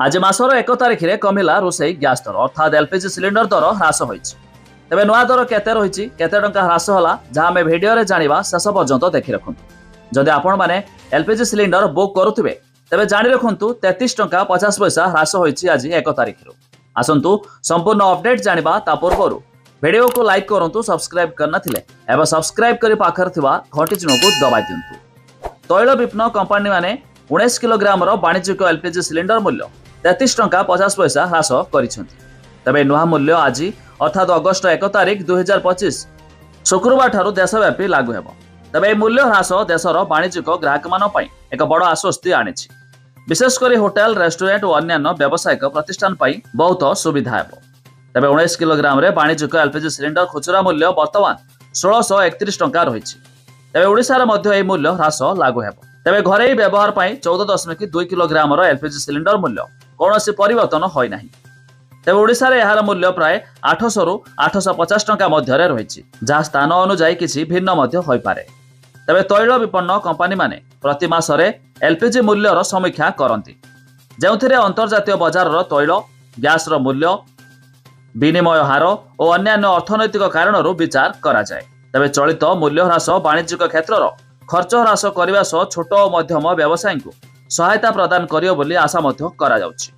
आज मासर 1 तारिख में कमिला रोषेई गैस दर अर्थात एलपीजी सिलिंडर दर ह्रास होइछि। तेबे नुआ दर केते रहिछि केते टंका ह्रास होला जहाँ आम भिडियो रे जानिबा शेष पर्यंत देखि रखंतु। जदि आपण माने एलपीजी सिलिंडर बुक करुथिबे तेबे जानि रखंतु 33 टंका 50 पैसा ह्रास होइछि आज 1 तारिख रु। आसंतु संपूर्ण अपडेट जानिबा ता पूर्वरु वीडियो को लाइक करंतु, सब्सक्राइब करना थिले एबे सब्सक्राइब करी पाखर थिबा घंटी चिन्ह को दबाइ दियंतु। तैल विपणन कंपनी माने 19 किलोग्राम रो वाणिज्यिक एलपीजी सिलिंडर मूल्य 33 टंका 50 पैसा ह्रास करिसेंति। तबे नुआ मूल्य आज अर्थात अगस्त 1 तारिख 2025 शुक्रवार ठारू देशव्यापी लागू हेबो। तबे मूल्य ह्रास देशर वाणिज्यिक ग्राहक मान पई एक बड़ आश्वस्ति आनिछि। विशेषकर होटेल, रेस्टोरेंट और अन्य व्यावसायिक प्रतिष्ठान पई बहुत सुविधा हेबो। तबे 19 किलोग्राम रे वाणिज्यिक एलपीजी सिलिंडर खुचरा मूल्य वर्तमान 1631 टंका रहिछि। तबे ओडिसा रे मध्य एई मूल्य ह्रास लागू हेबो। तबे घरे व्यवहार पई 14.2 किलोग्राम रो एलपीजी सिलिंडर मूल्य कौनसी परिवर्तन होई नाही। तेज ओडिशा रे एहार मूल्य प्राय 800 रु 850 टंका मध्य रही, जहाँ स्थान अनुजाई किसी भिन्न मध्य होई पारे। तबे तैल विपणन कंपनी माने प्रति मासरे एलपीजी मूल्यर समीक्षा करती, जो अंतर्जातीय बजार तैल गैस मूल्य, विनिमय हार और अन्य अर्थनैतिक कारण विचार करा जाए। तबे चलित मूल्य ह्रास वाणिज्यिक क्षेत्र खर्च ह्रास करने सह छोट और मध्यम व्यवसायी को सहायता प्रदान करियो बोली आशा मध्य करा जाउछि।